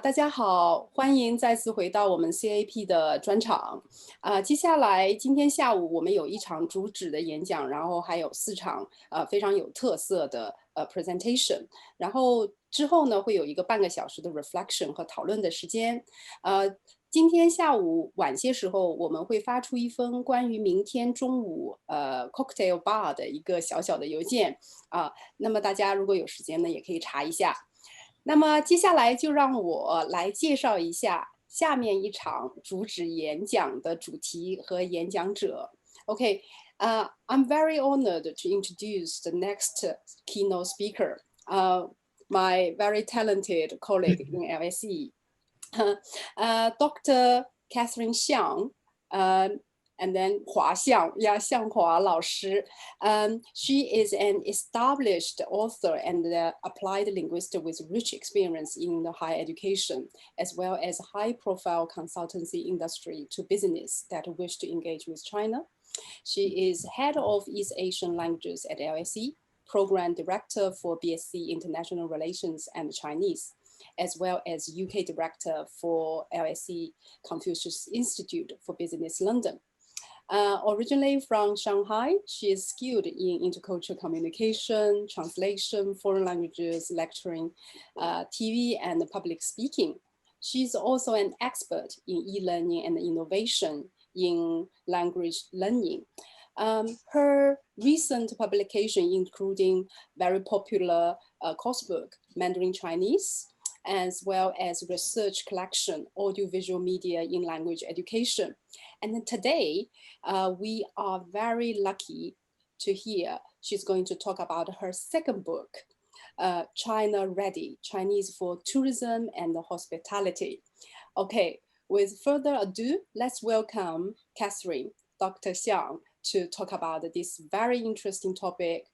大家好，欢迎再次回到我们 CAP 的专场。接下来今天下午我们有一场主旨的演讲，然后还有4场非常有特色的presentation，然后之后呢会有一个半个小时的 reflection 和讨论的时间。今天下午晚些时候，我们会发出一封关于明天中午cocktail bar 的一个小小的邮件那么大家如果有时间呢，也可以查一下。那么接下来就让我来介绍一下下面一场主旨演讲的主题和演讲者。Okay, I'm very honored to introduce the next keynote speaker, my very talented colleague in LSE, Dr. Catherine Xiang, and then Hua XIANG, Xiang Hua 老师. She is an established author and applied linguist with rich experience in the higher education, as well as high-profile consultancy industry to business that wish to engage with China. She is head of East Asian languages at LSE, program director for BSc International Relations and Chinese, as well as UK director for LSE Confucius Institute for Business London. Originally from Shanghai, she is skilled in intercultural communication, translation, foreign languages, lecturing, TV, and public speaking. She's also an expert in e-learning and innovation in language learning. Her recent publication, including very popular coursebook, Mandarin Chinese, as well as research collection, audiovisual media in language education. And then today, we are very lucky to hear she's going to talk about her second book, China Ready, Chinese for Tourism and Hospitality. Okay, with further ado, let's welcome Catherine, Dr. Xiang, to talk about this very interesting topic,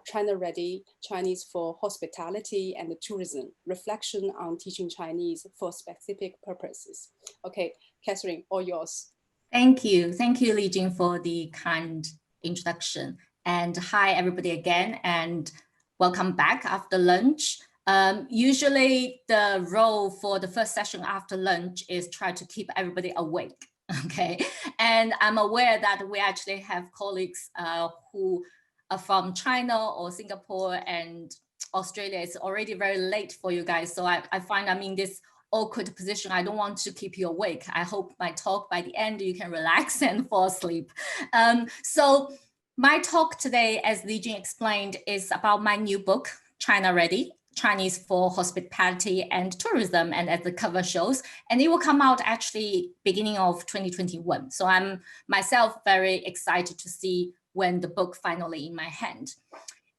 China Ready, Chinese for Hospitality and Tourism, reflection on teaching Chinese for specific purposes. Okay, Catherine, all yours. Thank you, Li Jing, for the kind introduction. And hi, everybody again, and welcome back after lunch. Usually the role for the first session after lunch is try to keep everybody awake, okay? And I'm aware that we actually have colleagues who are from China or Singapore and Australia. It's already very late for you guys. So I find I'm in this awkward position. I don't want to keep you awake. I hope my talk by the end, you can relax and fall asleep. So my talk today, as Li Jing explained, is about my new book, China Ready, Chinese for Hospitality and Tourism, and as the cover shows, and it will come out actually beginning of 2021. So I'm myself very excited to see when the book finally in my hand.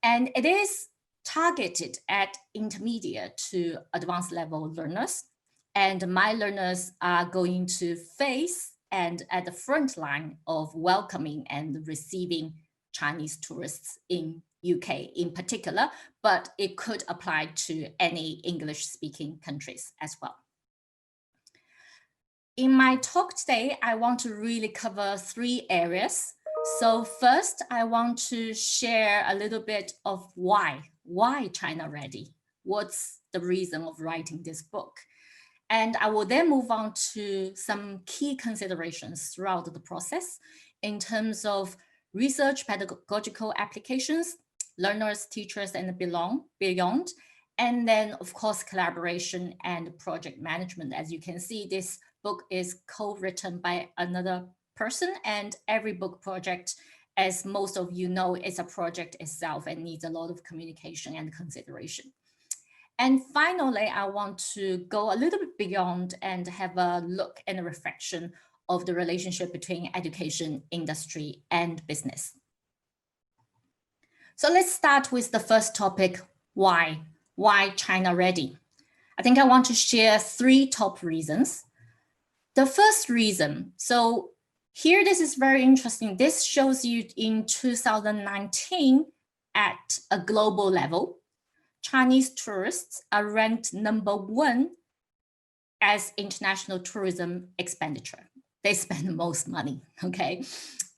And it is targeted at intermediate to advanced level learners. And my learners are going to face and at the front line of welcoming and receiving Chinese tourists in UK in particular, but it could apply to any English-speaking countries as well. In my talk today, I want to really cover 3 areas. So first, I want to share a little bit of why China Ready? What's the reason of writing this book? And I will then move on to some key considerations throughout the process in terms of research, pedagogical applications, learners, teachers, and beyond. And then, of course, collaboration and project management. As you can see, this book is co-written by another person, and every book project, as most of you know, is a project itself and needs a lot of communication and consideration. And finally, I want to go a little bit beyond and have a look and a reflection of the relationship between education, industry, and business. So let's start with the first topic, why? Why China Ready? I think I want to share 3 top reasons. The first reason, so here this is very interesting. This shows you in 2019 at a global level, Chinese tourists are ranked #1 as international tourism expenditure. They spend the most money, okay?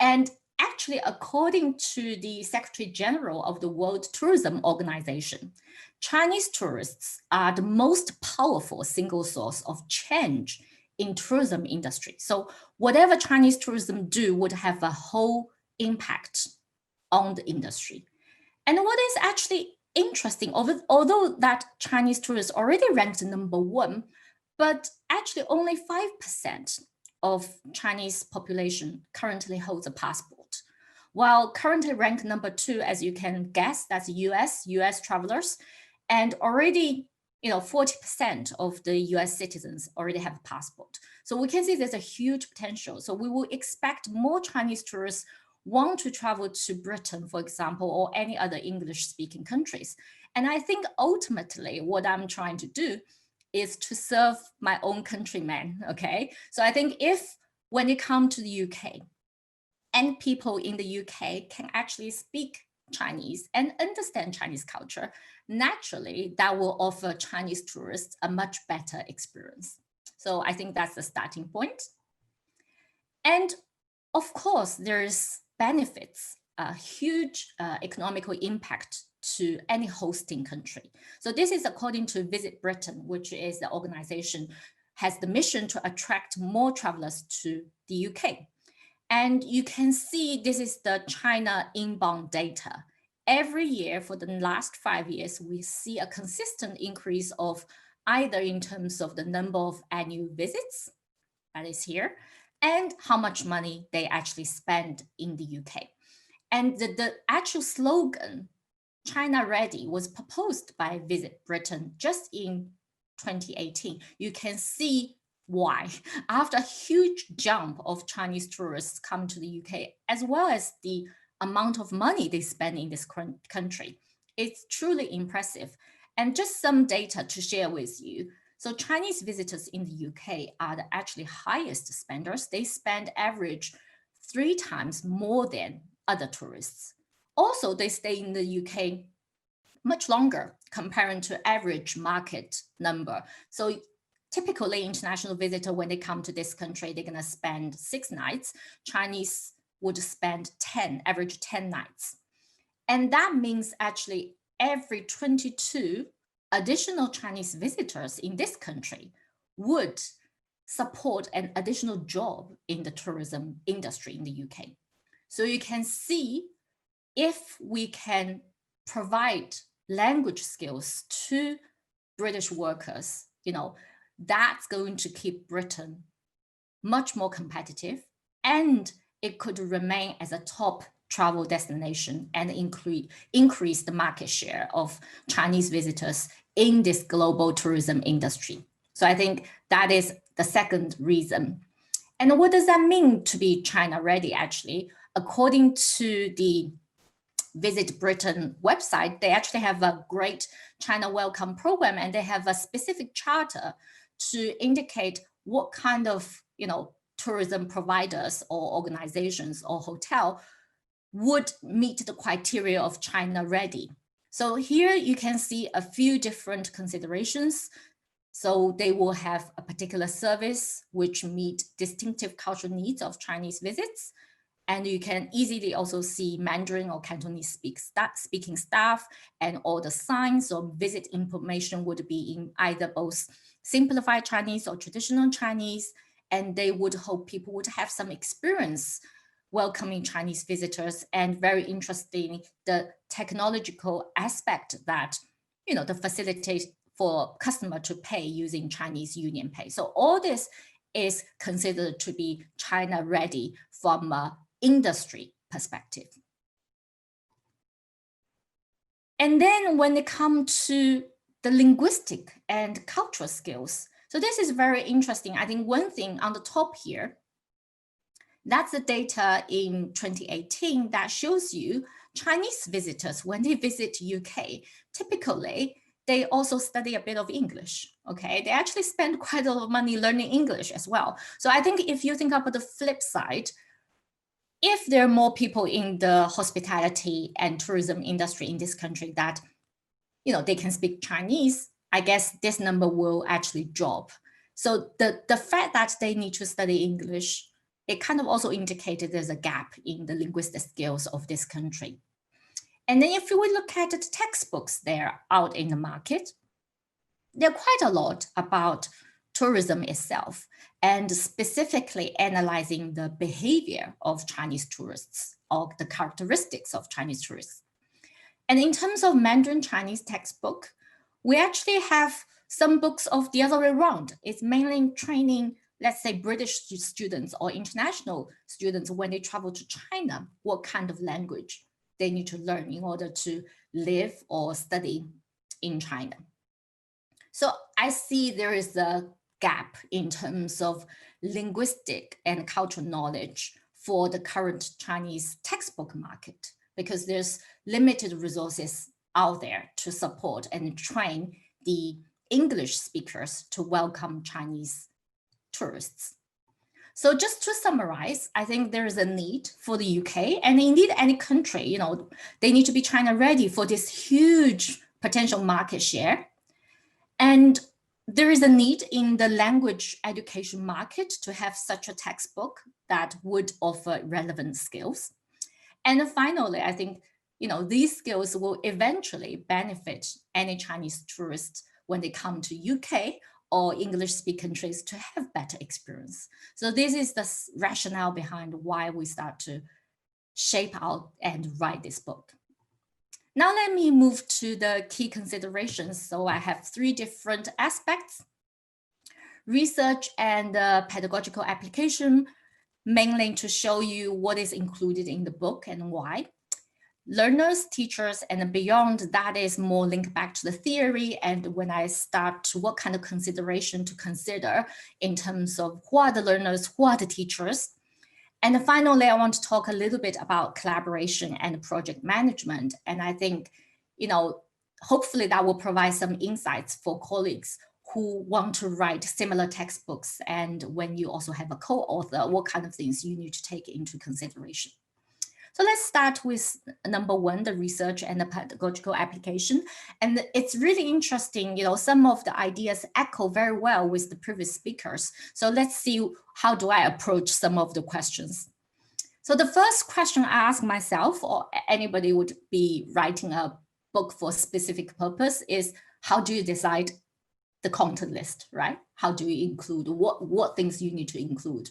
And actually, according to the Secretary General of the World Tourism Organization, Chinese tourists are the most powerful single source of change in tourism industry. So whatever Chinese tourism do would have a whole impact on the industry. And what is actually interesting, although that Chinese tourists already ranked #1, but actually only 5% of Chinese population currently holds a passport. While currently ranked #2, as you can guess, that's US travelers, and already 40% of the US citizens already have a passport. So we can see there's a huge potential. So we will expect more Chinese tourists want to travel to Britain, for example, or any other English-speaking countries. And I think ultimately what I'm trying to do is to serve my own countrymen, okay? So I think if when you come to the UK, and people in the UK can actually speak Chinese and understand Chinese culture, naturally that will offer Chinese tourists a much better experience. So I think that's the starting point. And of course, there's benefits, a huge economical impact to any hosting country. So this is according to Visit Britain, which is the organization has the mission to attract more travelers to the UK. And you can see this is the China inbound data. Every year for the last 5 years, we see a consistent increase of either in terms of the number of annual visits, that is here, and how much money they actually spend in the UK. And the actual slogan, China Ready, was proposed by Visit Britain just in 2018. You can see why. After a huge jump of Chinese tourists come to the UK, as well as the amount of money they spend in this country, it's truly impressive. And just some data to share with you. So Chinese visitors in the UK are the actually highest spenders. They spend average 3 times more than other tourists. Also, they stay in the UK much longer comparing to average market number. So typically international visitor, when they come to this country, they're gonna spend 6 nights. Chinese would spend 10, average 10 nights. And that means actually every 22 additional Chinese visitors in this country would support an additional job in the tourism industry in the UK. So you can see if we can provide language skills to British workers, that's going to keep Britain much more competitive, and it could remain as a top travel destination and increase the market share of Chinese visitors in this global tourism industry. So I think that is the second reason. And what does that mean to be China ready? Actually, according to the Visit Britain website, they actually have a great China Welcome program, and they have a specific charter to indicate what kind of tourism providers or organizations or hotel would meet the criteria of China ready. So here you can see a few different considerations. So they will have a particular service which meet distinctive cultural needs of Chinese visits. And you can easily also see Mandarin or Cantonese speaking staff, and all the signs or visit information would be in either both simplified Chinese or traditional Chinese. And they would hope people would have some experience welcoming Chinese visitors. And very interesting, the technological aspect that, the facility for customer to pay using Chinese Union Pay. So all this is considered to be China ready from a industry perspective. And then when it comes to the linguistic and cultural skills, so this is very interesting. I think one thing on the top here, that's the data in 2018 that shows you Chinese visitors, when they visit UK, typically they also study a bit of English, okay? They actually spend quite a lot of money learning English as well. So I think if you think about the flip side, if there are more people in the hospitality and tourism industry in this country that, they can speak Chinese, I guess this number will actually drop. So the fact that they need to study English it kind of also indicated there's a gap in the linguistic skills of this country. And then if we look at the textbooks that are out in the market, there are quite a lot about tourism itself and specifically analyzing the behavior of Chinese tourists or the characteristics of Chinese tourists. And in terms of Mandarin Chinese textbook, we actually have some books of the other way around. It's mainly training, let's say, British students or international students when they travel to China, what kind of language they need to learn in order to live or study in China. So I see there is a gap in terms of linguistic and cultural knowledge for the current Chinese textbook market, because there's limited resources out there to support and train the English speakers to welcome Chinese tourists. So just to summarize, I think there is a need for the UK and indeed any country, you know, they need to be China ready for this huge potential market share. And there is a need in the language education market to have such a textbook that would offer relevant skills. And finally, I think, you know, these skills will eventually benefit any Chinese tourists when they come to UK or English-speaking countries to have better experience. So this is the rationale behind why we start to shape out and write this book. Now let me move to the key considerations. So I have 3 different aspects: research and pedagogical application, mainly to show you what is included in the book and why. Learners, teachers, and beyond, that is more linked back to the theory. And when I start to what kind of consideration to consider in terms of who are the learners, who are the teachers. And finally, I want to talk a little bit about collaboration and project management. And I think, you know, hopefully that will provide some insights for colleagues who want to write similar textbooks. And when you also have a co-author, what kind of things you need to take into consideration. So let's start with number 1, the research and the pedagogical application. And it's really interesting, you know, some of the ideas echo very well with the previous speakers. So let's see, how do I approach some of the questions? So the first question I ask myself, or anybody would be writing a book for a specific purpose, is how do you decide the content list, right? How do you include, what things you need to include?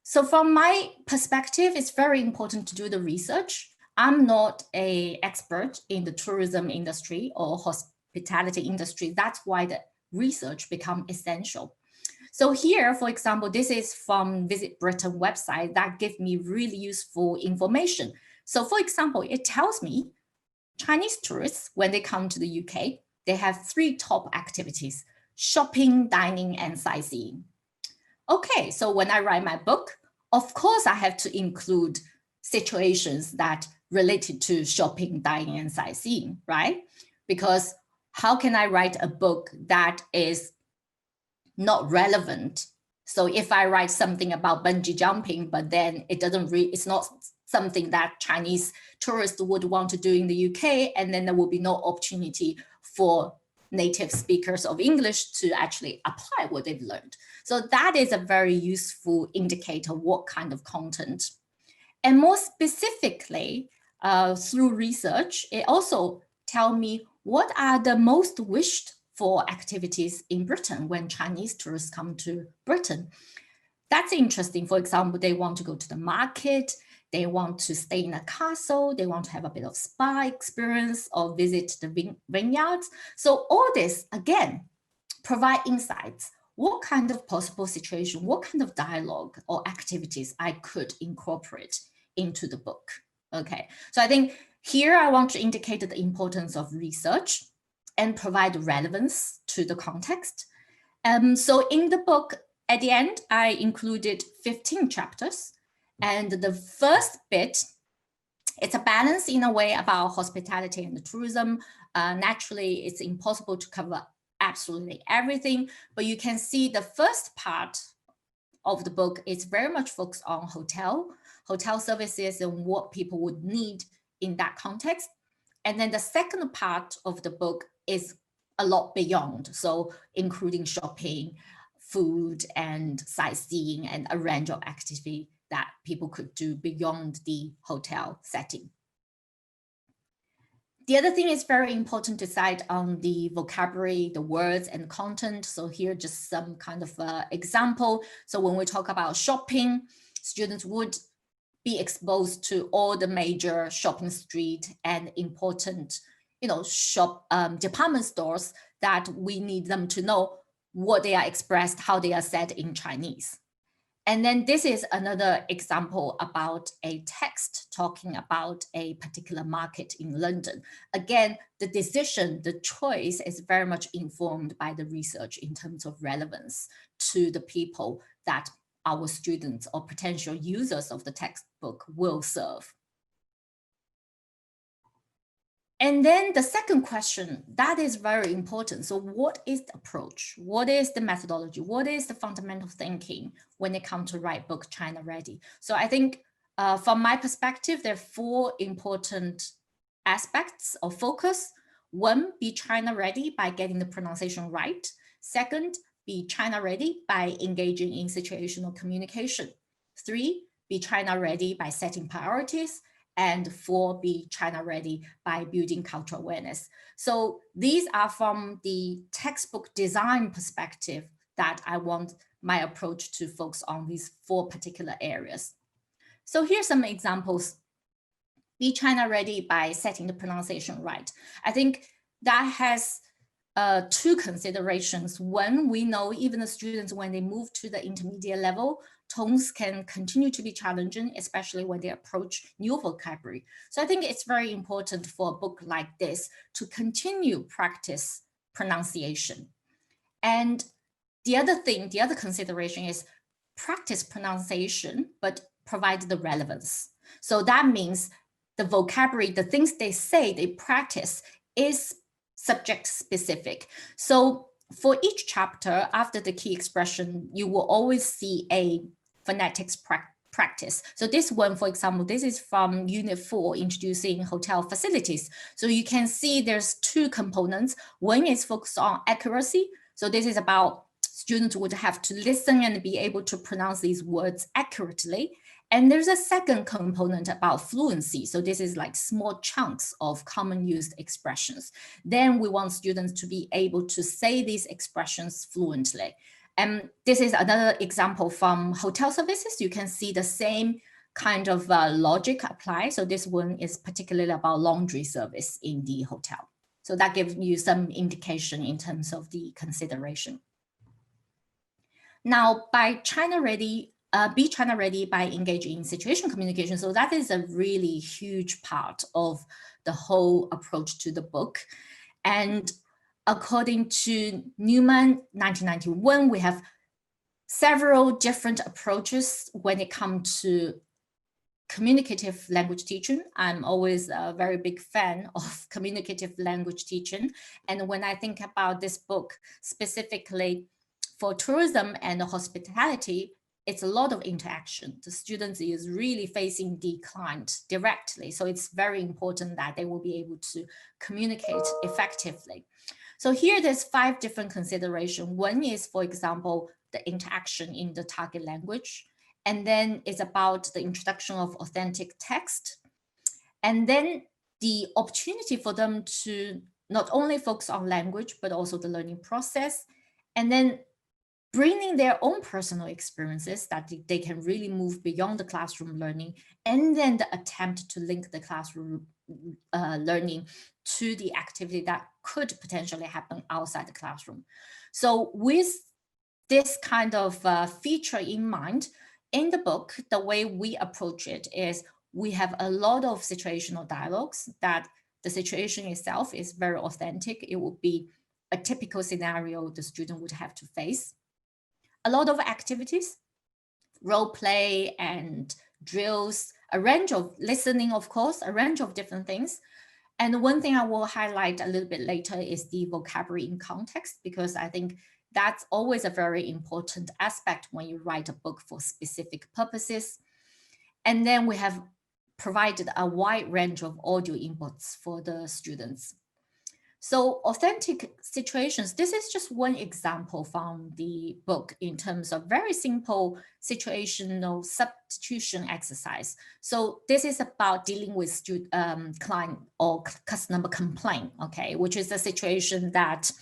So from my perspective, it's very important to do the research. I'm not an expert in the tourism industry or hospitality industry. That's why the research becomes essential. So here, for example, this is from Visit Britain website that gives me really useful information. So for example, it tells me Chinese tourists, when they come to the UK, they have 3 top activities: shopping, dining, and sightseeing. Okay, so when I write my book, of course I have to include situations that related to shopping, dining, and sightseeing, right? Because how can I write a book that is not relevant? So if I write something about bungee jumping, but then it's not something that Chinese tourists would want to do in the UK, and then there will be no opportunity for native speakers of English to actually apply what they've learned. So that is a very useful indicator what kind of content. And more specifically, through research, it also tells me what are the most wished for activities in Britain when Chinese tourists come to Britain. That's interesting. For example, they want to go to the market, they want to stay in a castle, they want to have a bit of spa experience or visit the vineyards. So all this, again, provide insights. What kind of possible situation, what kind of dialogue or activities I could incorporate into the book. Okay, so I think here I want to indicate the importance of research and provide relevance to the context. So in the book, at the end, I included 15 chapters. And the first bit, it's a balance in a way about hospitality and tourism. Naturally, it's impossible to cover absolutely everything, but you can see the first part of the book is very much focused on hotel services and what people would need in that context. And then the second part of the book is a lot beyond, so including shopping, food and sightseeing and a range of activity that people could do beyond the hotel setting. The other thing is very important to cite on the vocabulary, the words and content. So here just some kind of example. So when we talk about shopping, students would be exposed to all the major shopping street and important, department stores that we need them to know what they are expressed, how they are said in Chinese. And then this is another example about a text talking about a particular market in London. Again, the decision, the choice is very much informed by the research in terms of relevance to the people that our students or potential users of the textbook will serve. And then the second question, that is very important. So what is the approach? What is the methodology? What is the fundamental thinking when it comes to write book China Ready? So I think from my perspective, there are 4 important aspects of focus. 1, be China Ready by getting the pronunciation right. 2nd, be China Ready by engaging in situational communication. 3, be China Ready by setting priorities. And 4, be China Ready by building cultural awareness. So these are from the textbook design perspective that I want my approach to focus on these 4 particular areas. So here's some examples. Be China Ready by setting the pronunciation right. I think that has 2 considerations. 1, we know even the students, when they move to the intermediate level, tones can continue to be challenging, especially when they approach new vocabulary. So I think it's very important for a book like this to continue practice pronunciation. And the other thing, the other consideration is practice pronunciation, but provide the relevance. So that means the vocabulary, the things they say, they practice is subject specific. So for each chapter, after the key expression, you will always see a phonetics practice. So this one, for example, this is from Unit 4, introducing hotel facilities. So you can see there's 2 components. One is focused on accuracy. So this is about students would have to listen and be able to pronounce these words accurately. And there's a second component about fluency. So this is like small chunks of common used expressions. Then we want students to be able to say these expressions fluently. And this is another example from hotel services. You can see the same kind of logic apply. So this one is particularly about laundry service in the hotel. So that gives you some indication in terms of the consideration. Now, by China Ready, be China Ready by engaging in situational communication. So that is a really huge part of the whole approach to the book. And according to Newman, 1991, we have several different approaches when it comes to communicative language teaching. I'm always a very big fan of communicative language teaching. And when I think about this book specifically for tourism and hospitality, it's a lot of interaction. The students is really facing the client directly. So it's very important that they will be able to communicate effectively. So here there's 5 different considerations. One is, for example, the interaction in the target language. And then it's about the introduction of authentic text. And then the opportunity for them to not only focus on language, but also the learning process. And then bringing their own personal experiences that they can really move beyond the classroom learning, and then the attempt to link the classroom learning to the activity that could potentially happen outside the classroom. So with this kind of feature in mind, in the book, the way we approach it is we have a lot of situational dialogues that the situation itself is very authentic. It would be a typical scenario the student would have to face. A lot of activities, role play and drills, a range of listening, of course, a range of different things. And one thing I will highlight a little bit later is the vocabulary in context, because I think that's always a very important aspect when you write a book for specific purposes. And then we have provided a wide range of audio inputs for the students. So authentic situations, this is just one example from the book in terms of very simple situational substitution exercise. So this is about dealing with client or customer complaint, okay, which is a situation that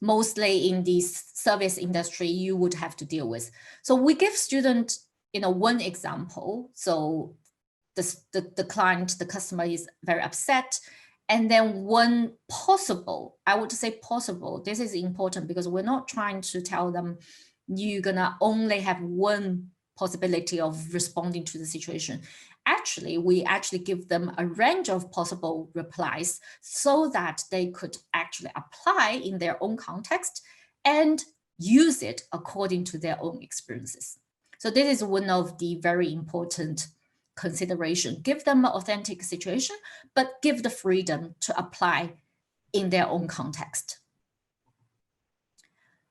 mostly in the service industry you would have to deal with. So we give students, one example. So the client, the customer is very upset. And then one possible, I would say possible, this is important because we're not trying to tell them you're gonna only have one possibility of responding to the situation. Actually, we actually give them a range of possible replies so that they could actually apply in their own context and use it according to their own experiences. So this is one of the very important consideration. Give them an authentic situation, but give the freedom to apply in their own context.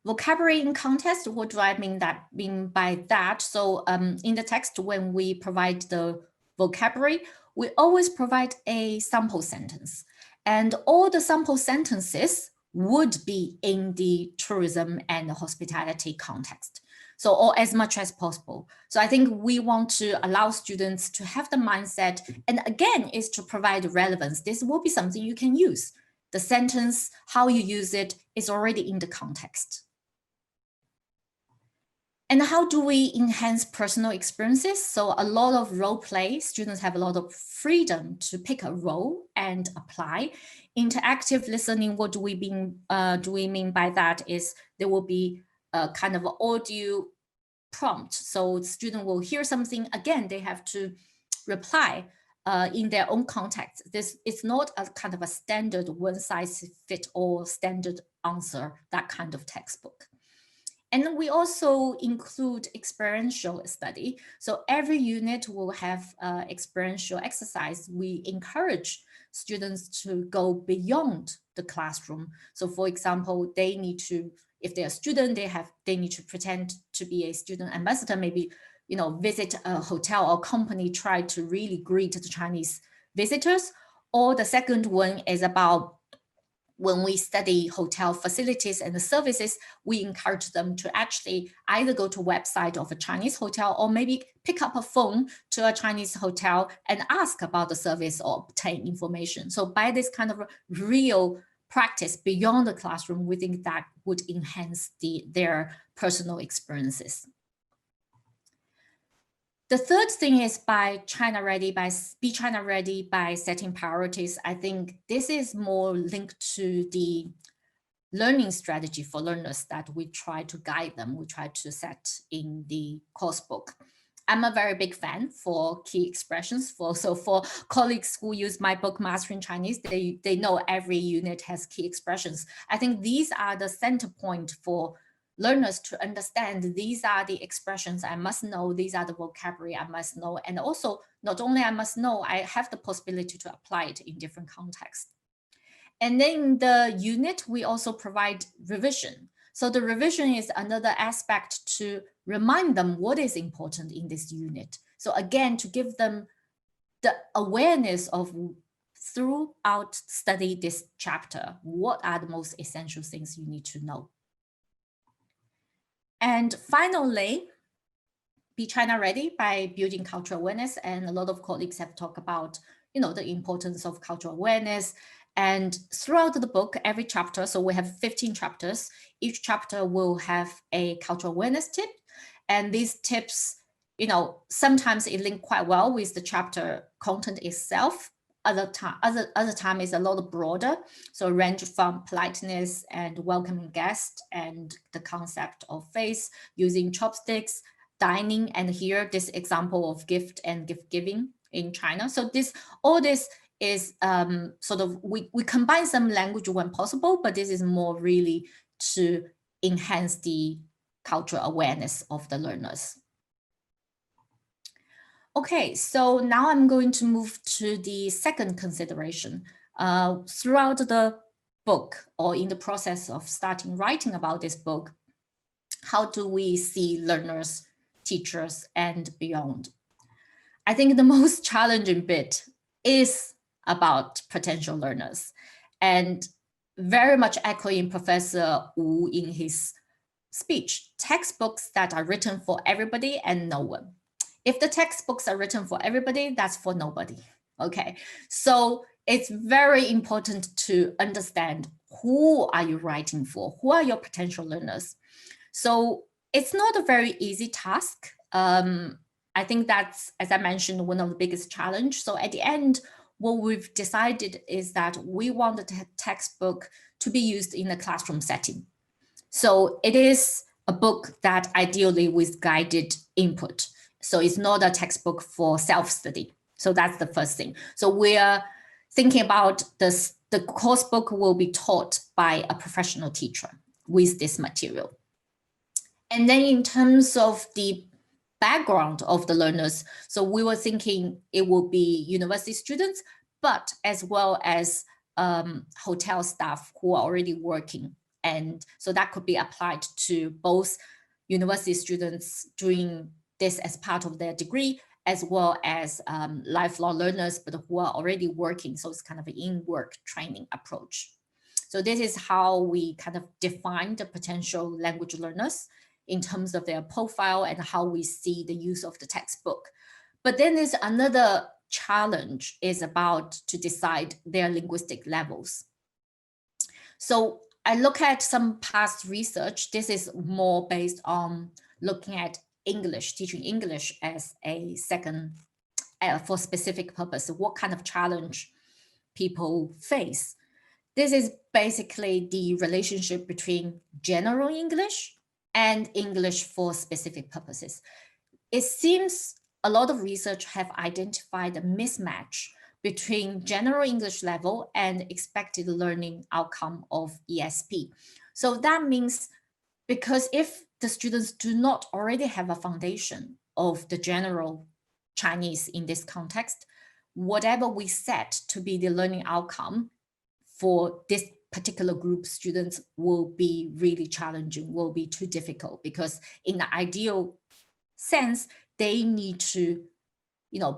Vocabulary in context, what do I mean by that? So in the text, when we provide the vocabulary, we always provide a sample sentence. And all the sample sentences would be in the tourism and hospitality context. So, or as much as possible. So I think we want to allow students to have the mindset, and again, is to provide relevance. This will be something you can use. The sentence, how you use it, is already in the context. And how do we enhance personal experiences? So a lot of role play, students have a lot of freedom to pick a role and apply. Interactive listening, what do we mean by that is there will be a kind of audio prompt. So the student will hear something, again, they have to reply in their own context. This is not a kind of a standard one-size-fits-all standard answer, that kind of textbook. And then we also include experiential study. So every unit will have experiential exercise. We encourage students to go beyond the classroom. So for example, they need to, if they're a student, they need to pretend to be a student ambassador, maybe, visit a hotel or company, try to really greet the Chinese visitors. Or the second one is about when we study hotel facilities and the services, we encourage them to actually either go to a website of a Chinese hotel or maybe pick up a phone to a Chinese hotel and ask about the service or obtain information. So by this kind of real practice beyond the classroom, we think that would enhance their personal experiences. The third thing is be China ready by setting priorities. I think this is more linked to the learning strategy for learners that we try to guide them, we try to set in the course book. I'm a very big fan for key expressions. So for colleagues who use my book, Mastering Chinese, they know every unit has key expressions. I think these are the center point for learners to understand these are the expressions I must know, these are the vocabulary I must know, and also not only I must know, I have the possibility to apply it in different contexts. And then in the unit, we also provide revision. So the revision is another aspect to remind them what is important in this unit. So again, to give them the awareness of throughout study this chapter, what are the most essential things you need to know. And finally, be China ready by building cultural awareness. And a lot of colleagues have talked about, the importance of cultural awareness. And throughout the book, every chapter, so we have 15 chapters, each chapter will have a cultural awareness tip. And these tips, sometimes it link quite well with the chapter content itself. Other time is a lot broader. So range from politeness and welcoming guests and the concept of face, using chopsticks, dining, and here this example of gift and gift giving in China. So all this is sort of, we combine some language when possible, but this is more really to enhance the cultural awareness of the learners. Okay, so now I'm going to move to the second consideration. Throughout the book or in the process of starting writing about this book, how do we see learners, teachers, and beyond? I think the most challenging bit is about potential learners. And very much echoing Professor Wu in his speech, textbooks that are written for everybody and no one. If the textbooks are written for everybody, that's for nobody. Okay, so it's very important to understand who are you writing for, who are your potential learners. So it's not a very easy task. I think that's, as I mentioned, one of the biggest challenge. So at the end, what we've decided is that we want the textbook to be used in a classroom setting. So it is a book that ideally with guided input. So it's not a textbook for self-study. So that's the first thing. So we're thinking about this, the course book will be taught by a professional teacher with this material. And then in terms of the background of the learners, so we were thinking it will be university students, but as well as hotel staff who are already working. And so that could be applied to both university students doing this as part of their degree, as well as lifelong learners, but who are already working. So it's kind of an in-work training approach. So this is how we kind of define the potential language learners in terms of their profile and how we see the use of the textbook. But then there's another challenge is about to decide their linguistic levels. So I look at some past research. This is more based on looking at English, teaching English as a second for specific purpose. What kind of challenge people face? This is basically the relationship between general English and English for specific purposes. It seems a lot of research have identified a mismatch between general English level and expected learning outcome of ESP. So that means because if the students do not already have a foundation of the general Chinese in this context, whatever we set to be the learning outcome for this particular group students will be really challenging, will be too difficult, because in the ideal sense, they need to,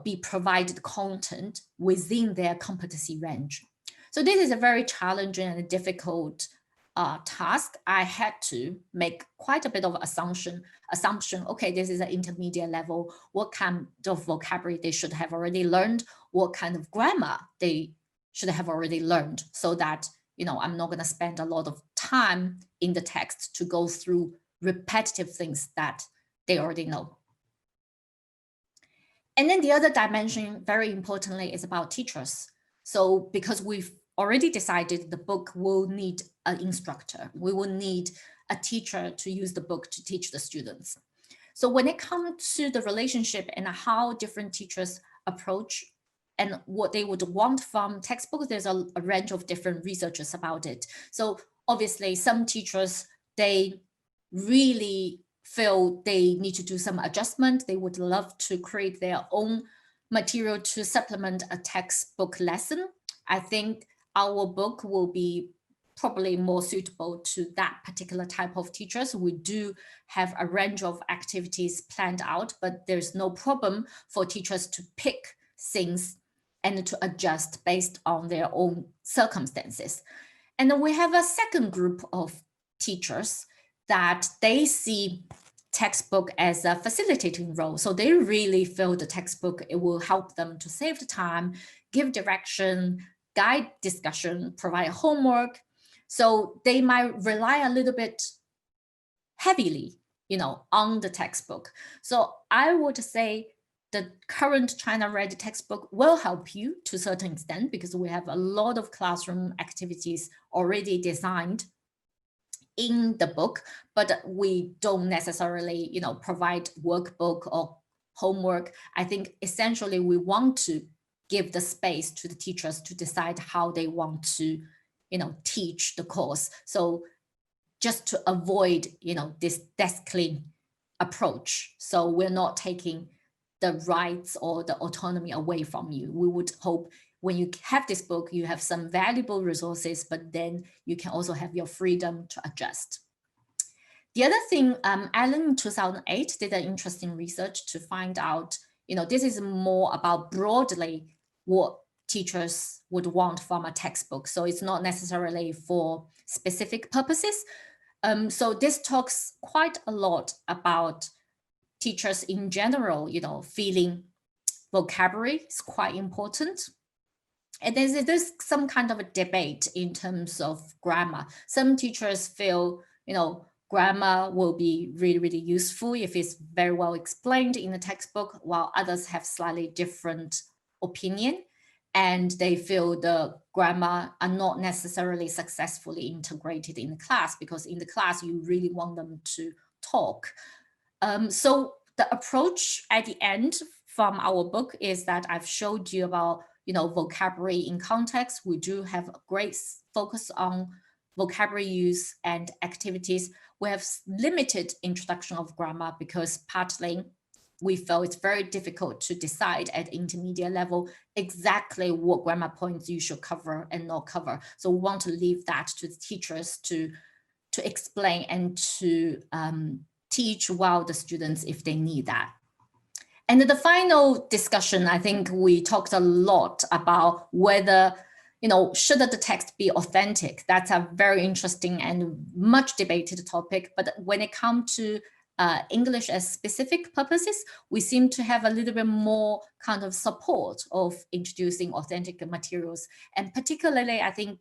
be provided content within their competency range. So this is a very challenging and difficult task. I had to make quite a bit of assumption. Okay, this is an intermediate level. What kind of vocabulary they should have already learned? What kind of grammar they should have already learned, so that I'm not going to spend a lot of time in the text to go through repetitive things that they already know. And then the other dimension, very importantly, is about teachers. So because we've already decided the book will need an instructor, we will need a teacher to use the book to teach the students. So when it comes to the relationship and how different teachers approach and what they would want from textbooks, there's a range of different researchers about it. So obviously some teachers, they really feel they need to do some adjustment. They would love to create their own material to supplement a textbook lesson. I think our book will be probably more suitable to that particular type of teachers. We do have a range of activities planned out, but there's no problem for teachers to pick things and to adjust based on their own circumstances. And then we have a second group of teachers that they see textbook as a facilitating role. So they really feel the textbook, it will help them to save the time, give direction, guide discussion, provide homework. So they might rely a little bit heavily, on the textbook. So I would say the current China Ready textbook will help you to a certain extent, because we have a lot of classroom activities already designed in the book, but we don't necessarily, provide workbook or homework. I think essentially we want to give the space to the teachers to decide how they want to, teach the course. So just to avoid, this desk clean approach. So we're not taking the rights or the autonomy away from you. We would hope when you have this book, you have some valuable resources, but then you can also have your freedom to adjust. The other thing, Alan in 2008 did an interesting research to find out, this is more about broadly what teachers would want from a textbook. So it's not necessarily for specific purposes. So this talks quite a lot about teachers in general, feeling vocabulary is quite important. And there's some kind of a debate in terms of grammar. Some teachers feel, grammar will be really, really useful if it's very well explained in the textbook, while others have slightly different opinion. And they feel the grammar are not necessarily successfully integrated in the class, because in the class, you really want them to talk. So the approach at the end from our book is that I've showed you about, vocabulary in context. We do have a great focus on vocabulary use and activities. We have limited introduction of grammar because partly we felt it's very difficult to decide at intermediate level exactly what grammar points you should cover and not cover. So we want to leave that to the teachers to explain and to teach well the students if they need that. And the final discussion, I think we talked a lot about whether, should the text be authentic? That's a very interesting and much debated topic. But when it comes to English as specific purposes, we seem to have a little bit more kind of support of introducing authentic materials. And particularly, I think,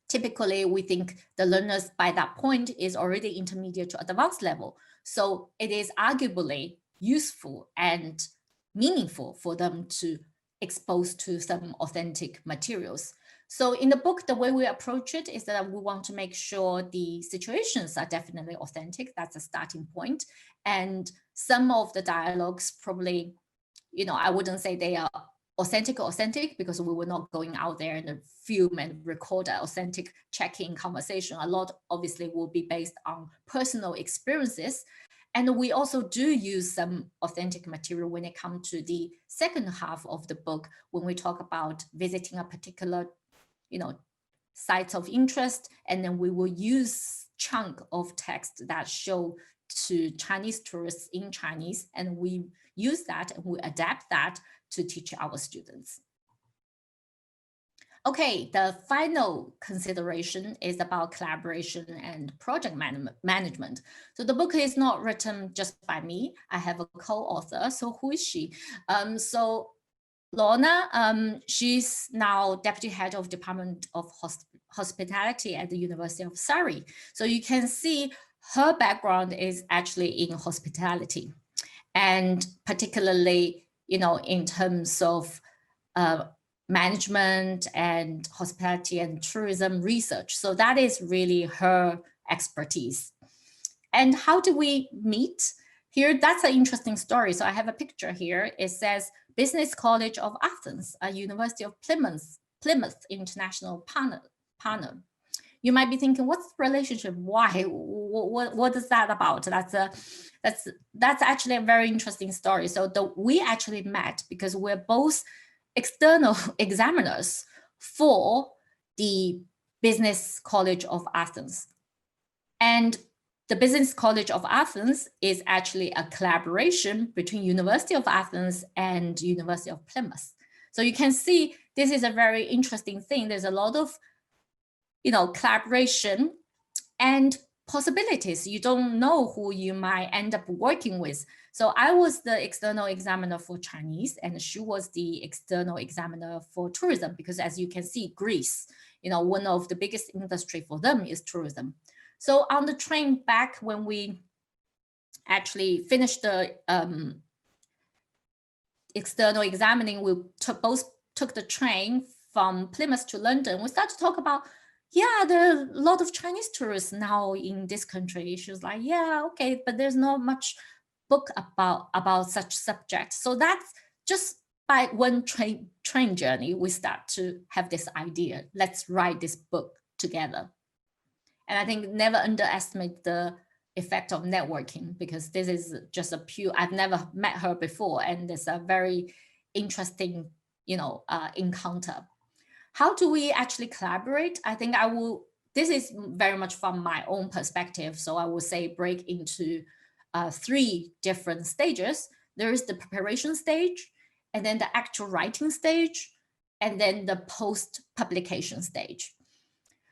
typically, we think the learners by that point is already intermediate to advanced level. So it is arguably useful and meaningful for them to expose to some authentic materials. So in the book, the way we approach it is that we want to make sure the situations are definitely authentic. That's a starting point. And some of the dialogues probably, I wouldn't say they are authentic because we were not going out there and film and record an authentic check-in conversation. A lot obviously will be based on personal experiences. And we also do use some authentic material when it comes to the second half of the book, when we talk about visiting a particular, sites of interest, and then we will use chunk of text that show to Chinese tourists in Chinese, and we use that and we adapt that to teach our students. Okay, the final consideration is about collaboration and project management. So the book is not written just by me. I have a co-author. So who is she? So Lorna, she's now Deputy Head of Department of Hospitality at the University of Surrey. So you can see her background is actually in hospitality, and particularly, in terms of management and hospitality and tourism research. So that is really her expertise. And how do we meet? Here, that's an interesting story. So I have a picture here. It says Business College of Athens, a University of Plymouth international partner. You might be thinking, what's the relationship? Why? What is that about? That's actually a very interesting story. So we actually met because we're both external examiners for the Business College of Athens. And the Business College of Athens is actually a collaboration between University of Athens and University of Plymouth. So you can see this is a very interesting thing. There's a lot of, collaboration and possibilities. You don't know who you might end up working with. So I was the external examiner for Chinese, and she was the external examiner for tourism, because as you can see, Greece, one of the biggest industry for them is tourism. So on the train back, when we actually finished the external examining, we both took the train from Plymouth to London. We started to talk about, there are a lot of Chinese tourists now in this country. She was like, yeah, okay, but there's not much book about such subjects. So that's just by one train journey, we start to have this idea. Let's write this book together. And I think never underestimate the effect of networking, because this is just I've never met her before, and it's a very interesting, encounter. How do we actually collaborate? I think this is very much from my own perspective. So I would say break into 3 different stages. There is the preparation stage, and then the actual writing stage, and then the post-publication stage.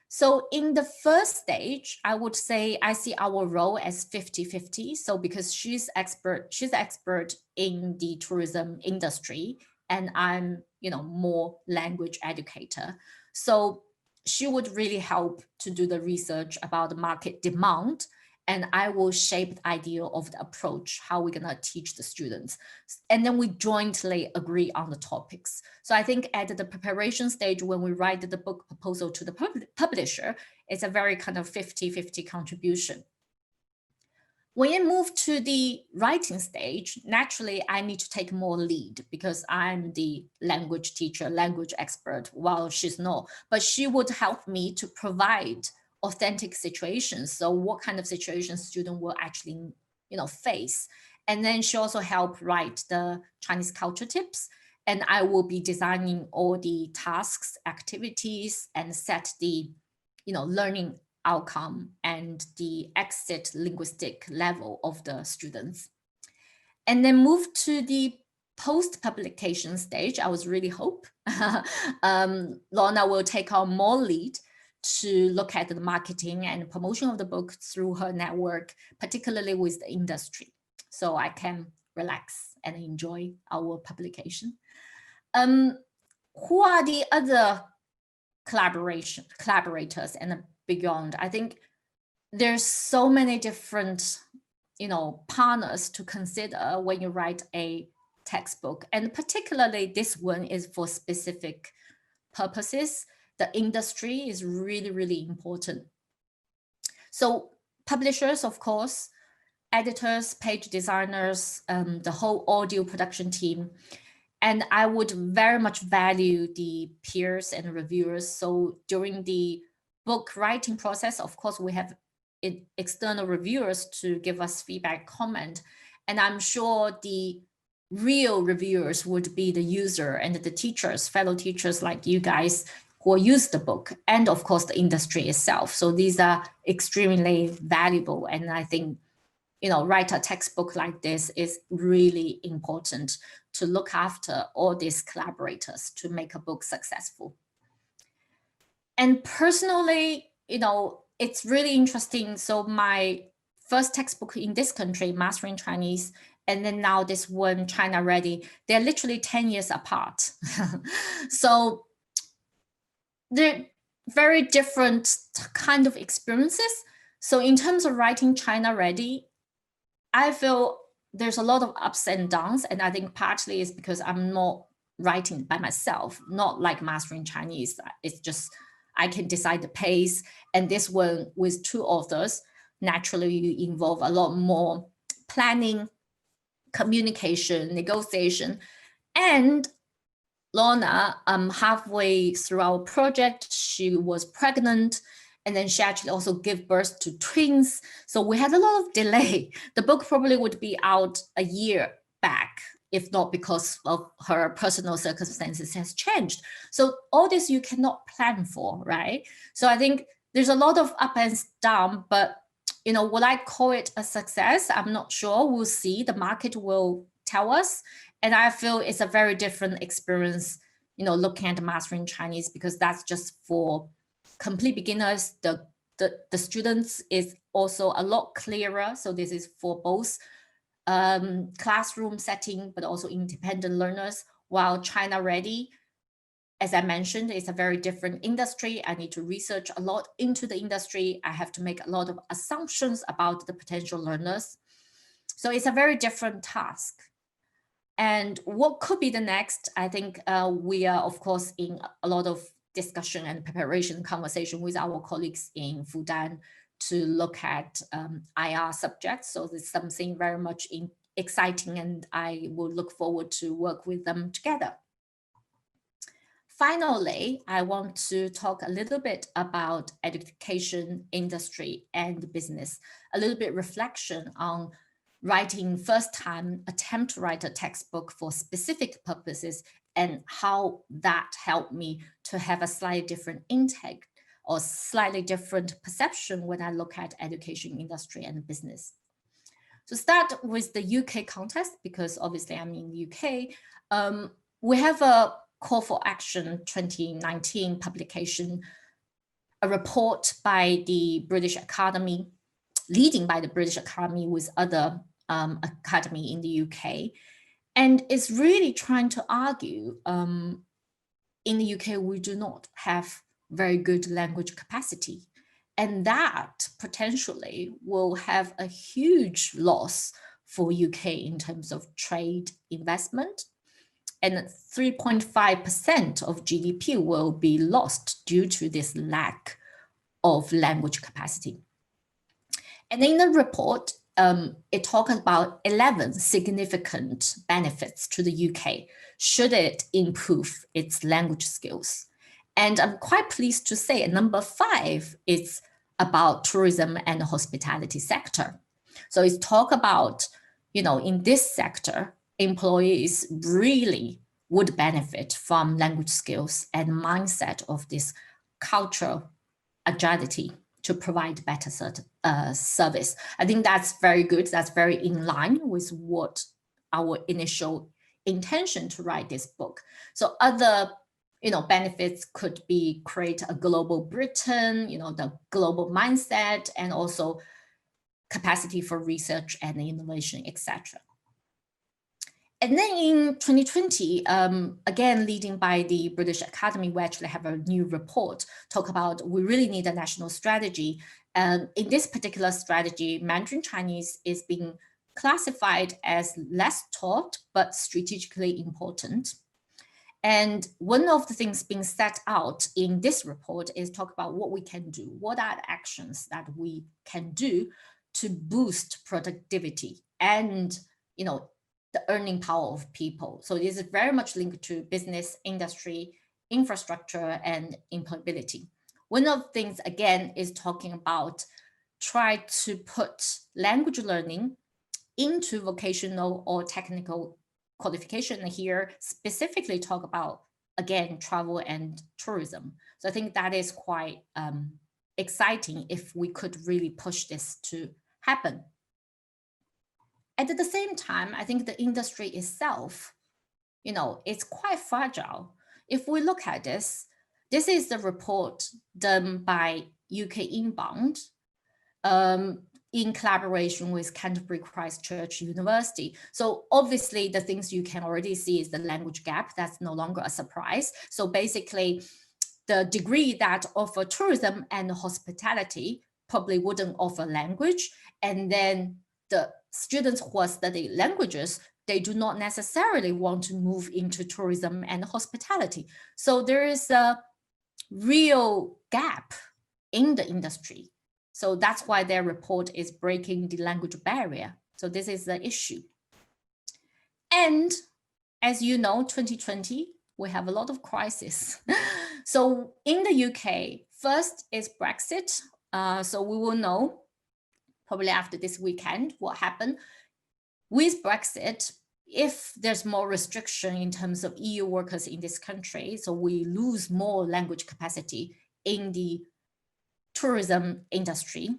So in the first stage, I would say I see our role as 50-50. So because she's expert in the tourism industry, and I'm, more language educator. So she would really help to do the research about the market demand, and I will shape the idea of the approach, how we're gonna teach the students. And then we jointly agree on the topics. So I think at the preparation stage, when we write the book proposal to the publisher, it's a very kind of 50-50 contribution. When you move to the writing stage, naturally, I need to take more lead because I'm the language teacher, language expert, while she's not. But she would help me to provide authentic situations. So what kind of situations student will actually, face. And then she also helped write the Chinese culture tips. And I will be designing all the tasks, activities, and set the, learning outcome and the exit linguistic level of the students. And then move to the post-publication stage. I was really hope Lorna will take on more lead to look at the marketing and promotion of the book through her network, particularly with the industry. So I can relax and enjoy our publication. Who are the other collaborators and beyond? I think there's so many different, partners to consider when you write a textbook, and particularly this one is for specific purposes. The industry is really, really important. So publishers, of course, editors, page designers, the whole audio production team. And I would very much value the peers and reviewers. So during the book writing process, of course, we have external reviewers to give us feedback, comment. And I'm sure the real reviewers would be the user and the teachers, fellow teachers like you guys who use the book, and of course the industry itself. So these are extremely valuable. And I think, write a textbook like this is really important to look after all these collaborators to make a book successful. And personally, it's really interesting. So my first textbook in this country, Mastering Chinese, and then now this one, China Ready, they're literally 10 years apart. So they're very different kind of experiences. So in terms of writing China Ready, I feel there's a lot of ups and downs. And I think partly is because I'm not writing by myself, not like Mastering Chinese. It's just, I can decide the pace. And this one with two authors, naturally you involve a lot more planning, communication, negotiation. And Lorna, halfway through our project, she was pregnant, and then she actually also gave birth to twins. So we had a lot of delay. The book probably would be out a year back, if not because of her personal circumstances has changed. So all this you cannot plan for, right? So I think there's a lot of up and down, but will I call it a success? I'm not sure. We'll see. The market will tell us. And I feel it's a very different experience, looking at Mastering Chinese, because that's just for complete beginners. The students is also a lot clearer. So this is for both classroom setting, but also independent learners, while China Ready, as I mentioned, is a very different industry. I need to research a lot into the industry. I have to make a lot of assumptions about the potential learners. So it's a very different task. And what could be the next? I think we are, of course, in a lot of discussion and preparation conversation with our colleagues in Fudan to look at IR subjects. So there's something very much exciting, and I will look forward to work with them together. Finally, I want to talk a little bit about education, industry, and business, a little bit reflection on writing first time attempt to write a textbook for specific purposes and how that helped me to have a slightly different intake or slightly different perception when I look at education, industry, and business. So start with the UK context, because obviously I'm in the UK. We have a Call for Action 2019 publication, a report by the British Academy, leading by the British Academy with other academy in the UK. And it's really trying to argue, in the UK, we do not have very good language capacity. And that potentially will have a huge loss for UK in terms of trade investment. And 3.5% of GDP will be lost due to this lack of language capacity. And in the report, it talks about 11 significant benefits to the UK should it improve its language skills. And I'm quite pleased to say number 5 is about tourism and the hospitality sector. So it's talk about, in this sector, employees really would benefit from language skills and mindset of this cultural agility to provide better service. I think that's very good. That's very in line with what our initial intention to write this book. So other benefits could be create a global Britain, the global mindset, and also capacity for research and innovation, etc. And then in 2020, again, leading by the British Academy, we actually have a new report talk about we really need a national strategy. And in this particular strategy, Mandarin Chinese is being classified as less taught, but strategically important. And one of the things being set out in this report is talk about what we can do. What are the actions that we can do to boost productivity and, the earning power of people. So this is very much linked to business, industry, infrastructure, and employability. One of the things, again, is talking about try to put language learning into vocational or technical qualification. Here specifically talk about, again, travel and tourism. So I think that is quite exciting if we could really push this to happen. At the same time, I think the industry itself, it's quite fragile. If we look at this, this is the report done by UK Inbound in collaboration with Canterbury Christ Church University. So obviously the things you can already see is the language gap. That's no longer a surprise. So basically the degree that offer tourism and hospitality probably wouldn't offer language. And then the students who are studying languages, they do not necessarily want to move into tourism and hospitality. So there is a real gap in the industry. So that's why their report is breaking the language barrier. So this is the issue. And as you know, 2020, we have a lot of crisis. So in the UK, first is Brexit. So we will know probably after this weekend what happened. With Brexit, if there's more restriction in terms of EU workers in this country, so we lose more language capacity in the tourism industry.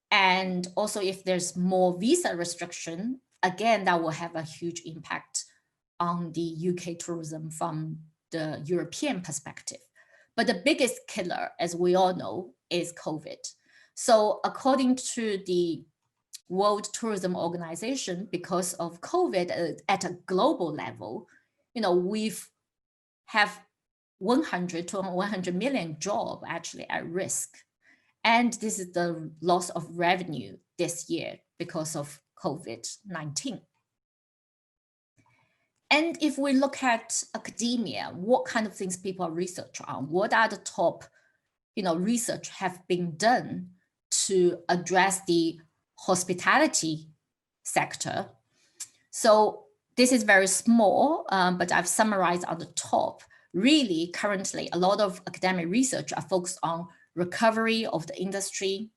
And also if there's more visa restriction, again, that will have a huge impact on the UK tourism from the European perspective. But the biggest killer, as we all know, is COVID. So according to the World Tourism Organization, because of COVID at a global level, we've have 100 to 100 million jobs actually at risk. And this is the loss of revenue this year because of COVID-19. And if we look at academia, what kind of things people are researching on? What are the top, research have been done to address the hospitality sector? So this is very small, but I've summarized on the top. Really, currently, a lot of academic research are focused on recovery of the industry,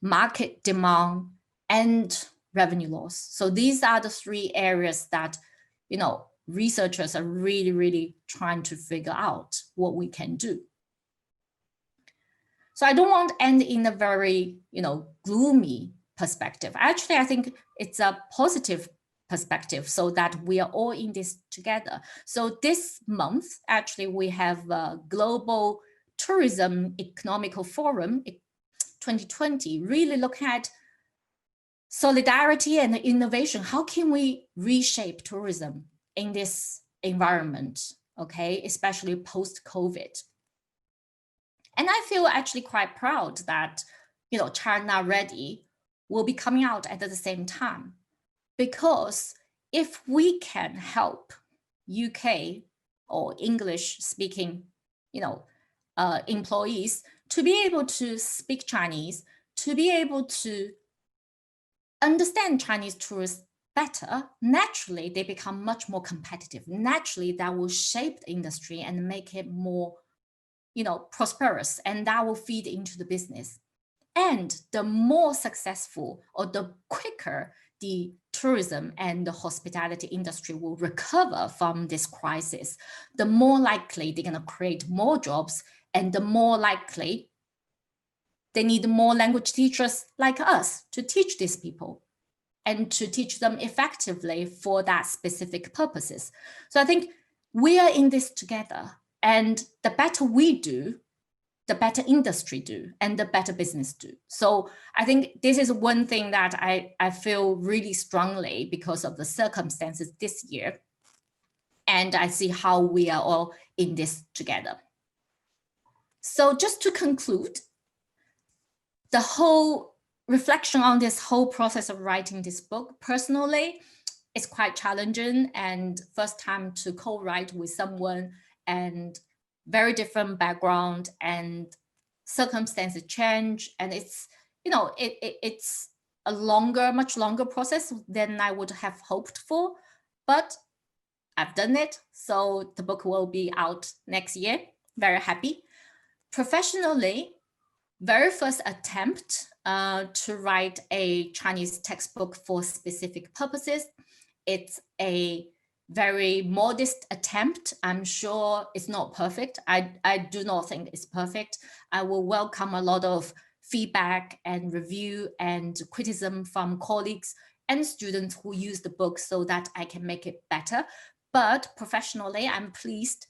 market demand, and revenue loss. So these are the 3 areas that, researchers are really, really trying to figure out what we can do. So I don't want to end in a very, gloomy perspective. Actually, I think it's a positive perspective, so that we are all in this together. So this month, actually, we have a Global Tourism Economical Forum 2020, really look at solidarity and innovation. How can we reshape tourism in this environment, okay, especially post-COVID? And I feel actually quite proud that, you know, China Ready will be coming out at the same time, because if we can help UK or English speaking, you know, employees to be able to speak Chinese, to be able to understand Chinese tourists better, naturally they become much more competitive. Naturally, that will shape the industry and make it more, you know, prosperous, and that will feed into the business. And the more successful or the quicker the tourism and the hospitality industry will recover from this crisis, the more likely they're going to create more jobs, and the more likely they need more language teachers like us to teach these people and to teach them effectively for that specific purposes. So I think we are in this together, and the better we do, the better industry do, and the better business do. So I think this is one thing that I feel really strongly because of the circumstances this year. And I see how we are all in this together. So just to conclude, the whole reflection on this whole process of writing this book, personally, is quite challenging, and first time to co-write with someone and very different background, and circumstances change, and it's, you know, it's a much longer process than I would have hoped for, but I've done it. So the book will be out next year. Very happy. Professionally, very first attempt to write a Chinese textbook for specific purposes. It's a very modest attempt. I'm sure it's not perfect. I do not think it's perfect. I will welcome a lot of feedback and review and criticism from colleagues and students who use the book so that I can make it better. But professionally, I'm pleased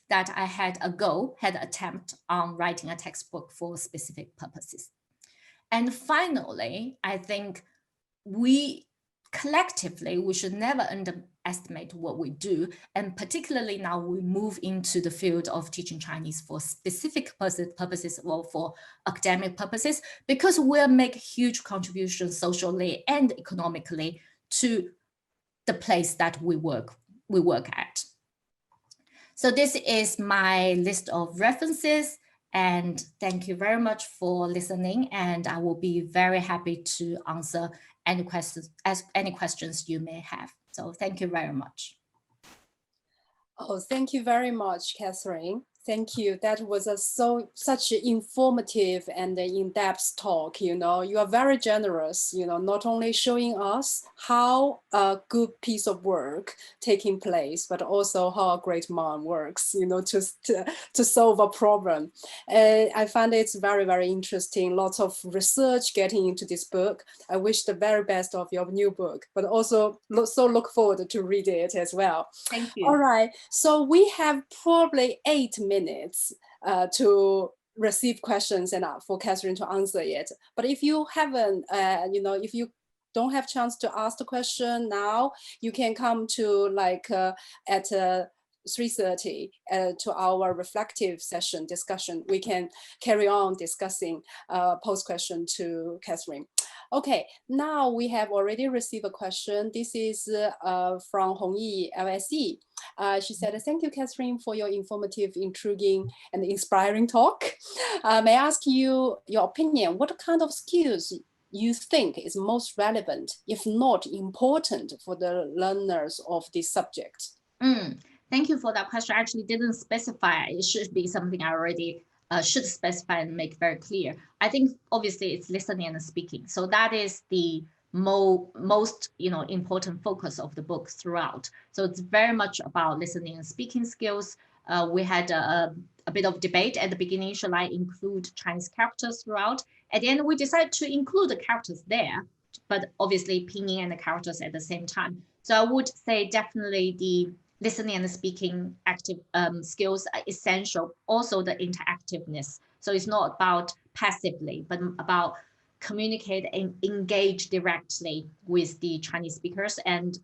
that I had an attempt on writing a textbook for specific purposes. And finally, I think we collectively, we should never underestimate what we do. And particularly now we move into the field of teaching Chinese for specific purposes or for academic purposes, because we'll make huge contributions socially and economically to the place that we work at. So this is my list of references, and thank you very much for listening. And I will be very happy to answer any questions you may have. So thank you very much. Oh, thank you very much, Catherine. Thank you. That was such an informative and in-depth talk. You know, you are very generous, you know, not only showing us how a good piece of work taking place, but also how a great mind works, you know, to solve a problem. I find it's very, very interesting. Lots of research getting into this book. I wish the very best of your new book, but also look forward to read it as well. Thank you. All right. So we have probably 8 minutes to receive questions and for Catherine to answer it. But if you haven't, you know, if you don't have chance to ask the question now, you can come to like at 3:30 to our reflective session discussion. We can carry on discussing post question to Catherine. Okay, now we have already received a question. This is from Hongyi LSE. She said, thank you, Catherine, for your informative, intriguing, and inspiring talk. May I ask you your opinion? What kind of skills you think is most relevant, if not important, for the learners of this subject? Thank you for that question. I actually didn't specify. It should be something I already should specify and make very clear. I think obviously it's listening and speaking. So that is the most important focus of the book throughout. So it's very much about listening and speaking skills. We had a bit of debate at the beginning. Shall I include Chinese characters throughout? At the end, we decided to include the characters there, but obviously pinyin and the characters at the same time. So I would say definitely the listening and speaking active skills are essential. Also the interactiveness. So it's not about passively, but about communicate and engage directly with the Chinese speakers. And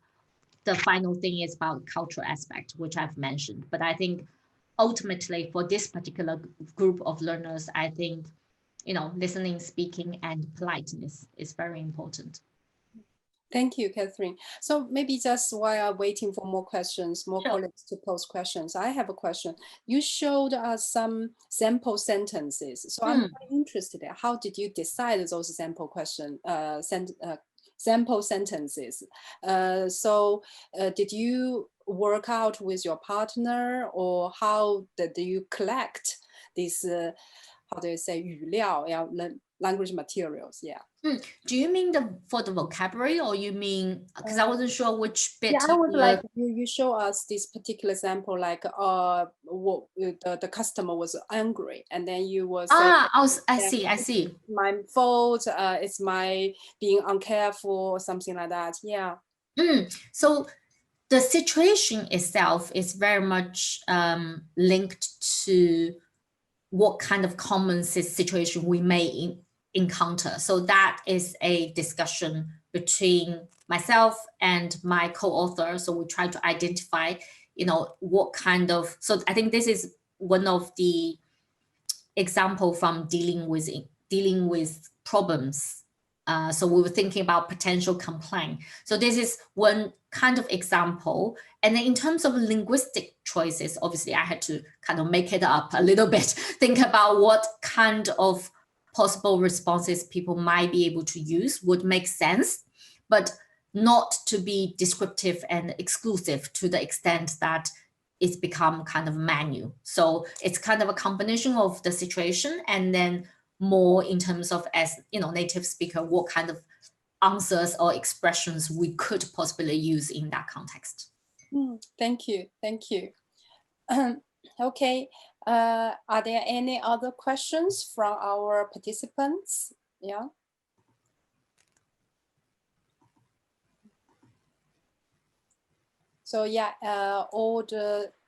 the final thing is about cultural aspect, which I've mentioned. But I think ultimately for this particular group of learners, I think, listening, speaking, and politeness is very important. Thank you, Catherine. So maybe just while I'm waiting for more questions, more Sure. colleagues to pose questions, I have a question. You showed us some sample sentences. So I'm very interested in how did you decide those sample sample sentences? Did you work out with your partner, or how did you collect these, how do you say, 语料, yeah, language materials, yeah. Do you mean for the vocabulary, or you mean, because I wasn't sure which bit? Yeah, I would like you show us this particular example, like the customer was angry, and then you will say, I see. My fault, it's my being uncareful, or something like that. Yeah. So the situation itself is very much linked to what kind of common situation we may encounter. So that is a discussion between myself and my co-author. So we try to identify, what kind of, so I think this is one of the example from dealing with problems. So we were thinking about potential complaint. So this is one kind of example. And then in terms of linguistic choices, obviously I had to kind of make it up a little bit, think about what kind of possible responses people might be able to use would make sense, but not to be descriptive and exclusive to the extent that it's become kind of manual. So it's kind of a combination of the situation and then more in terms of, as native speaker, what kind of answers or expressions we could possibly use in that context. Thank you. Okay. Are there any other questions from our participants? Yeah. So yeah,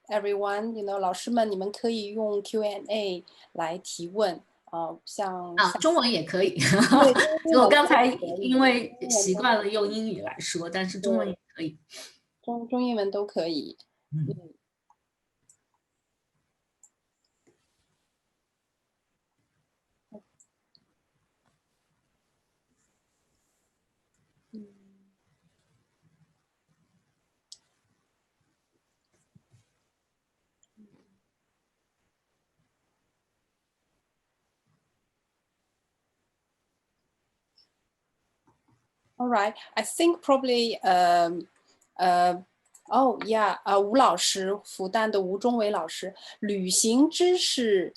everyone, 老师们，你们可以用 Q&A 来提问。像中文也可以。我刚才因为习惯了用英语来说，但是中文也可以。中英文都可以。All right, I think probably oh yeah, 吴老师，复旦的吴中伟老师，旅行知识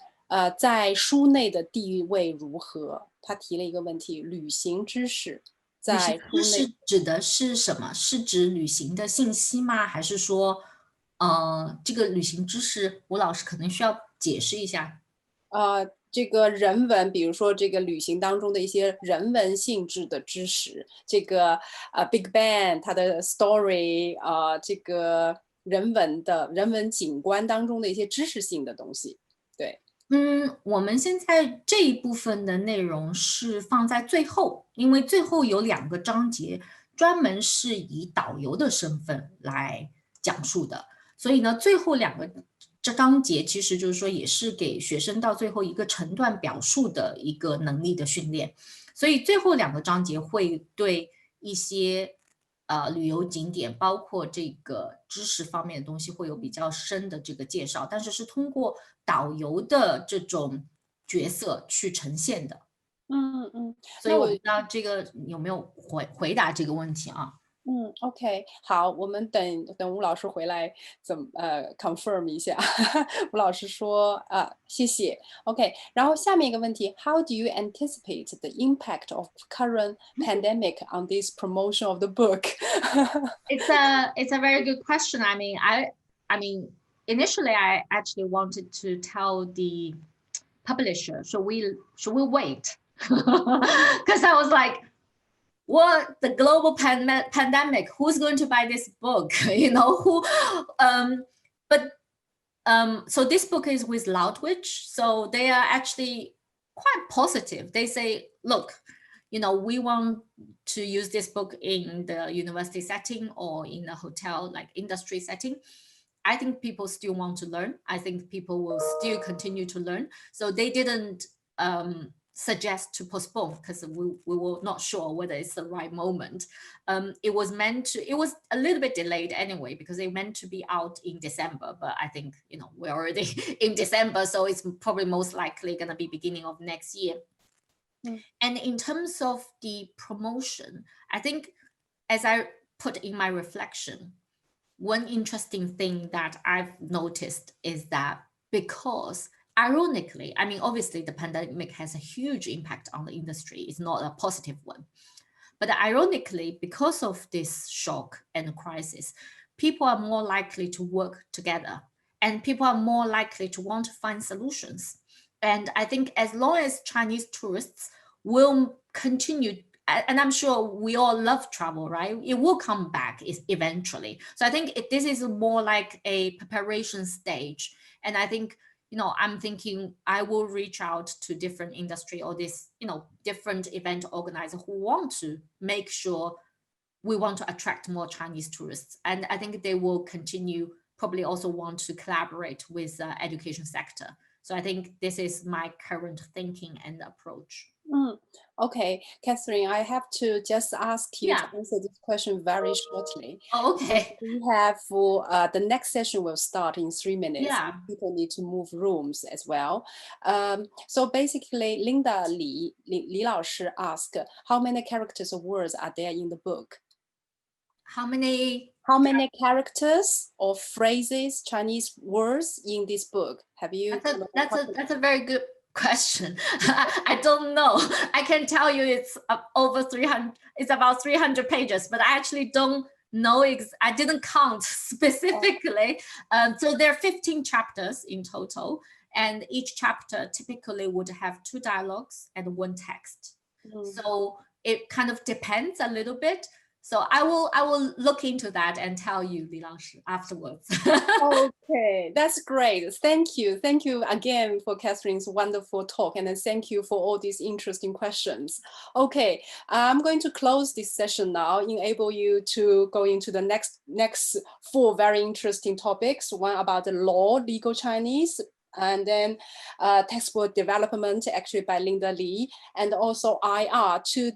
在书内的地位如何？他提了一个问题，旅行知识在书内指的是什么？是指旅行的信息吗？还是说这个旅行知识吴老师可能需要解释一下？这个人文，比如说这个旅行当中的一些人文性质的知识，这个Big Bang 它的 story 这个人文景观当中的一些知识性的东西。对，我们现在这一部分的内容是放在最后，因为最后有2个章节专门是以导游的身份来讲述的，所以呢，最后2个这章节其实就是说也是给学生到最后一个成段表述的一个能力的训练，所以最后2个章节会对一些旅游景点包括这个知识方面的东西会有比较深的这个介绍，但是是通过导游的这种角色去呈现的。所以我不知道这个有没有回答这个问题啊。OK， 好，我们等吴老师回来confirm 一下。吴老师说谢谢。OK， 然后下面一个问题 ，How do you anticipate the impact of current pandemic on this promotion of the book? It's a very good question. I mean, initially I actually wanted to tell the publisher, should we wait? Because I was like, what the global pandemic, who's going to buy this book? So this book is with Loudwich. So they are actually quite positive. They say, look, we want to use this book in the university setting or in a hotel, like industry setting. I think people still want to learn. I think people will still continue to learn. So they didn't suggest to postpone because we were not sure whether it's the right moment. It was a little bit delayed anyway, because it meant to be out in December, but I think, we're already in December, so it's probably most likely going to be beginning of next year. And in terms of the promotion, I think, as I put in my reflection, one interesting thing that I've noticed is that because, ironically, I mean, obviously the pandemic has a huge impact on the industry. It's not a positive one. But ironically, because of this shock and crisis, people are more likely to work together and people are more likely to want to find solutions. And I think as long as Chinese tourists will continue, and I'm sure we all love travel, right? It will come back eventually. So I think this is more like a preparation stage. And I think, I'm thinking I will reach out to different industry or different event organizers who want to make sure we want to attract more Chinese tourists. And I think they will continue, probably also want to collaborate with the education sector. So I think this is my current thinking and approach. Okay, Catherine, I have to just ask you to answer this question very shortly. Oh, okay. We have the next session will start in 3 minutes. Yeah. People need to move rooms as well. So basically, Linda Li 老师 asked, how many characters or words are there in the book? How many characters or phrases, Chinese words in this book? Have you? That's a very good question. I don't know. I can tell you it's over 300. It's about 300 pages, but I actually don't know. I didn't count specifically. So there are 15 chapters in total, and each chapter typically would have 2 dialogues and 1 text. So it kind of depends a little bit. So I will look into that and tell you, Li Laoshi, afterwards. Okay, that's great. Thank you. Thank you again for Catherine's wonderful talk. And then thank you for all these interesting questions. Okay, I'm going to close this session now, enable you to go into the next 4 very interesting topics. One about the law, legal Chinese, and then textbook development, actually by Linda Li, and also IR, 2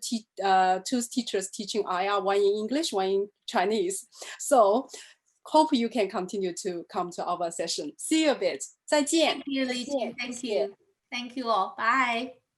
teachers teaching IR, 1 in English, 1 in Chinese. So hope you can continue to come to our session. See you a bit. 再见. Thank you, Li Jing. Thank you. Thank you all. Bye.